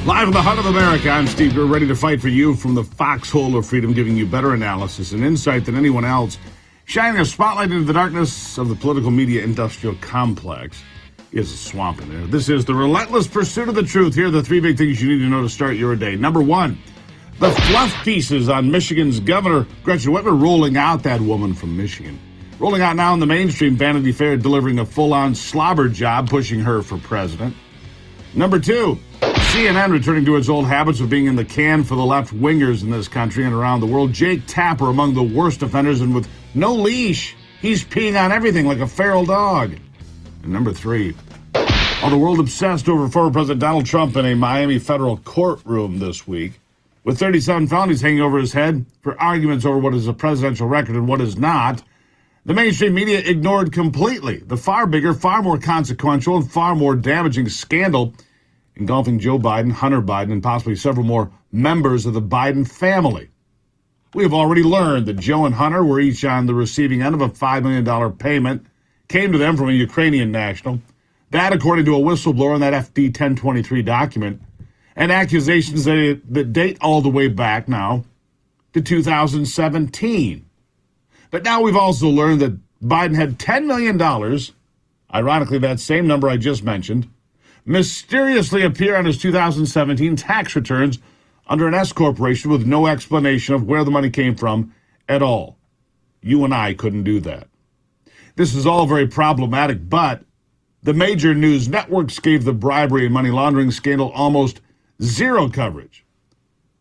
Live in the heart of America, I'm Steve Gruber, ready to fight for you from the foxhole of freedom, giving you better analysis and insight than anyone else, shining a spotlight into the darkness of the political media industrial complex. Is a swamp in there. This is the relentless pursuit of the truth. Here are the three big things you need to know to start your day. Number one, the fluff pieces on Michigan's Governor Gretchen Whitmer rolling out that woman from Michigan. Rolling out now in the mainstream Vanity Fair, delivering a full-on slobber job, pushing her for president. Number two, CNN returning to its old habits of being in the can for the left-wingers in this country and around the world. Jake Tapper among the worst offenders, and with no leash, he's peeing on everything like a feral dog. And number three, all the world obsessed over former President Donald Trump in a Miami federal courtroom this week, with 37 felonies hanging over his head for arguments over what is a presidential record and what is not. The mainstream media ignored completely the far bigger, far more consequential, and far more damaging scandal engulfing Joe Biden, Hunter Biden, and possibly several more members of the Biden family. We have already learned that Joe and Hunter were each on the receiving end of a $5 million payment, came to them from a Ukrainian national. That, according to a whistleblower in that FD 1023 document, and accusations that date all the way back now to 2017. But now we've also learned that Biden had $10 million, ironically that same number I just mentioned, mysteriously appear on his 2017 tax returns under an S corporation with no explanation of where the money came from at all. You and I couldn't do that. This is all very problematic, but the major news networks gave the bribery and money laundering scandal almost zero coverage.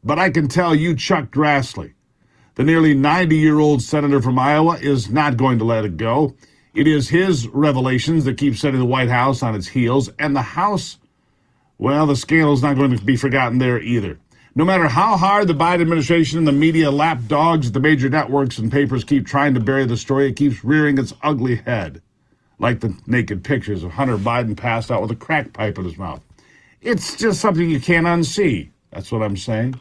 But I can tell you Chuck Grassley, the nearly 90-year-old senator from Iowa, is not going to let it go. It is his revelations that keep setting the White House on its heels, and the House, well, the scandal is not going to be forgotten there either. No matter how hard the Biden administration and the media lap dogs at the major networks and papers keep trying to bury the story, it keeps rearing its ugly head, like the naked pictures of Hunter Biden passed out with a crack pipe in his mouth. It's just something you can't unsee. That's what I'm saying.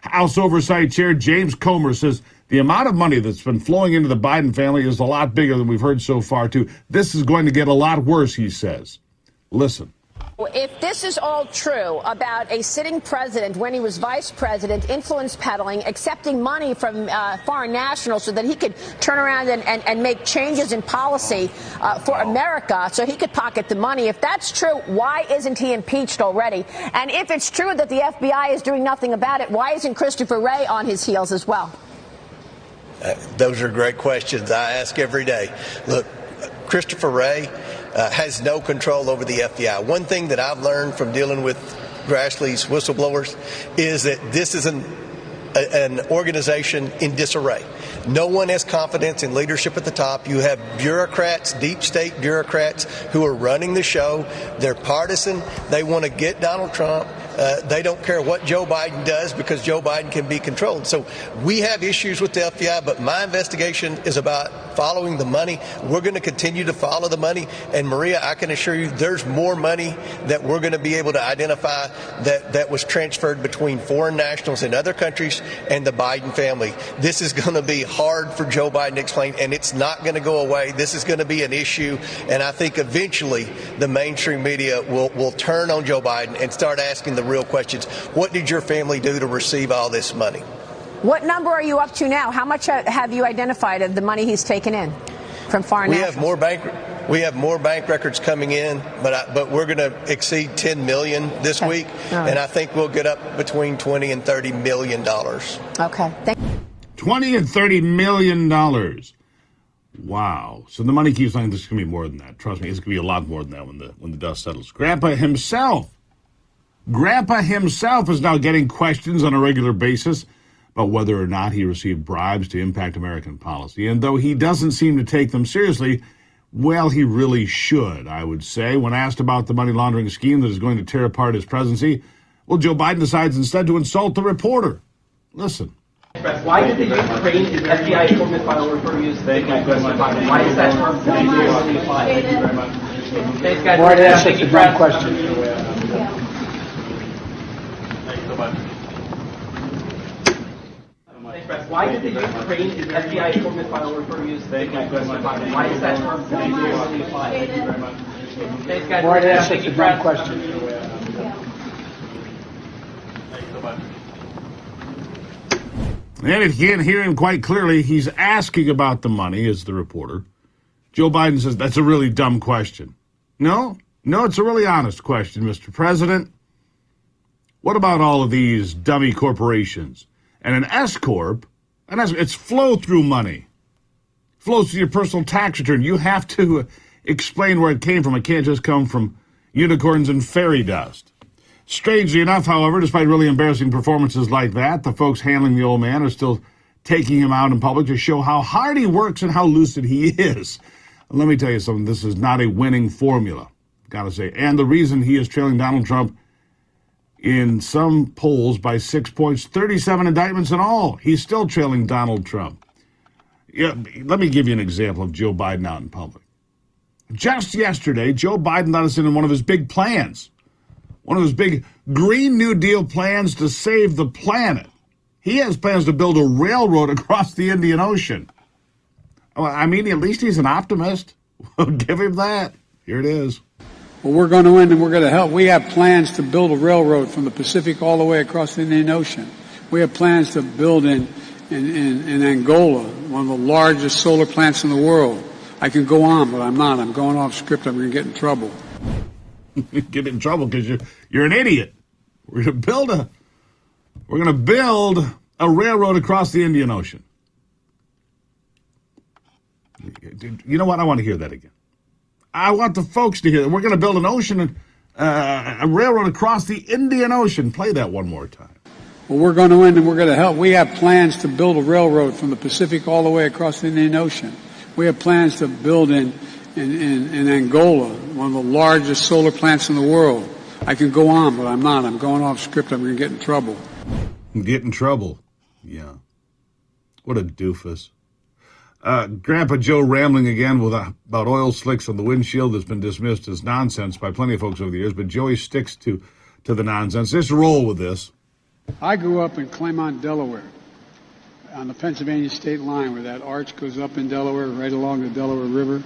House Oversight Chair James Comer says the amount of money that's been flowing into the Biden family is a lot bigger than we've heard so far, too. This is going to get a lot worse, he says. Listen. If this is all true about a sitting president when he was vice president, influence peddling, accepting money from foreign nationals so that he could turn around and make changes in policy for America so he could pocket the money, if that's true, why isn't he impeached already? And if it's true that the FBI is doing nothing about it, why isn't Christopher Wray on his heels as well? Those are great questions I ask every day. Look, Christopher Wray has no control over the FBI. One thing that I've learned from dealing with Grassley's whistleblowers is that this is an organization in disarray. No one has confidence in leadership at the top. You have bureaucrats, deep state bureaucrats, who are running the show. They're partisan. They want to get Donald Trump. They don't care what Joe Biden does because Joe Biden can be controlled. So we have issues with the FBI, but my investigation is about following the money. We're going to continue to follow the money. And Maria, I can assure you there's more money that we're going to be able to identify that was transferred between foreign nationals in other countries and the Biden family. This is going to be hard for Joe Biden to explain, and it's not going to go away. This is going to be an issue, and I think eventually the mainstream media will turn on Joe Biden and start asking the real questions. What did your family do to receive all this money? What number are you up to now? How much have you identified of the money he's taken in from foreign nationals? We have more bank records coming in, but we're going to exceed $10 million this week, right. And I think we'll get up between $20 and $30 million. Okay. $20 and $30 million. Wow. So the money keeps saying this is going to be more than that. Trust me, it's going to be a lot more than that when the dust settles. Grandpa himself is now getting questions on a regular basis about whether or not he received bribes to impact American policy. And though he doesn't seem to take them seriously, well, he really should, I would say. When asked about the money laundering scheme that is going to tear apart his presidency, well, Joe Biden decides instead to insult the reporter. Listen. Why did the Ukraine FBI informant file refer you as President Biden? Why is that term really applied? Thank you very much. Thanks, guys. All right, that's a great question. Why did the Ukraine FBI informant file refer you as President Biden? Why is that term really applied? Thank you very much. Thanks, guys. All right, that's a great question. And if you can't hear him quite clearly, he's asking about the money, is the reporter. Joe Biden says, that's a really dumb question. No, it's a really honest question, Mr. President. What about all of these dummy corporations? And an S-corp, it's flow-through money. Flows through your personal tax return. You have to explain where it came from. It can't just come from unicorns and fairy dust. Strangely enough, however, despite really embarrassing performances like that, the folks handling the old man are still taking him out in public to show how hard he works and how lucid he is. Let me tell you something. This is not a winning formula, gotta say. And the reason he is trailing Donald Trump in some polls by 6 points, 37 indictments in all, he's still trailing Donald Trump. Yeah, let me give you an example of Joe Biden out in public. Just yesterday, Joe Biden let us in on one of his big plans. One of his big Green New Deal plans to save the planet. He has plans to build a railroad across the Indian Ocean. Well, I mean, at least he's an optimist. We'll give him that. Here it is. Well, we're going to win and we're going to help. We have plans to build a railroad from the Pacific all the way across the Indian Ocean. We have plans to build in Angola, one of the largest solar plants in the world. I can go on, but I'm not. I'm going off script. I'm going to get in trouble. Get in trouble because you're an idiot. We're going to build a railroad across the Indian Ocean. You know what? I want to hear that again. I want the folks to hear that. We're going to build a railroad across the Indian Ocean. Play that one more time. Well, we're going to win and we're going to help. We have plans to build a railroad from the Pacific all the way across the Indian Ocean. We have plans to build in Angola, one of the largest solar plants in the world. I can go on, but I'm not. I'm going off script. I'm going to get in trouble. Get in trouble? Yeah. What a doofus. Grandpa Joe rambling again about oil slicks on the windshield that's been dismissed as nonsense by plenty of folks over the years, but Joey sticks to the nonsense. Just roll with this. I grew up in Claymont, Delaware, on the Pennsylvania state line where that arch goes up in Delaware, right along the Delaware River.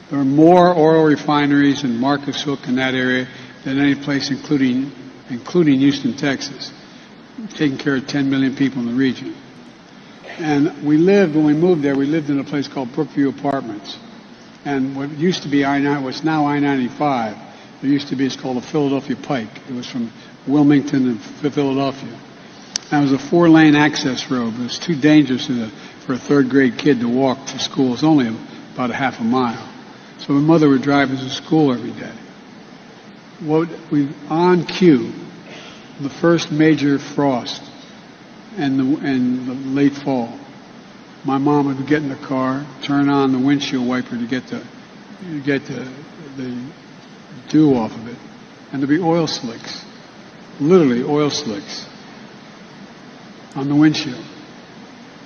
There are more oil refineries in Marcus Hook in that area than any place, including Houston, Texas, taking care of 10 million people in the region. And when we moved there, we lived in a place called Brookview Apartments. And what used to be what's now I-95, there used to be, it's called the Philadelphia Pike. It was from Wilmington and Philadelphia. That was a 4-lane access road. It was too dangerous for a third-grade kid to walk to school. It's only about a half a mile. So my mother would drive us to school every day. On cue, the first major frost and the late fall, my mom would get in the car, turn on the windshield wiper to get the dew off of it, and there'd be oil slicks, literally oil slicks on the windshield.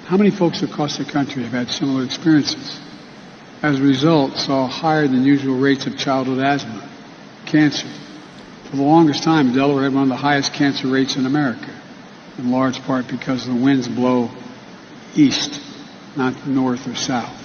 How many folks across the country have had similar experiences? As a result, saw higher than usual rates of childhood asthma, cancer. For the longest time, Delaware had one of the highest cancer rates in America, in large part because the winds blow east, not north or south.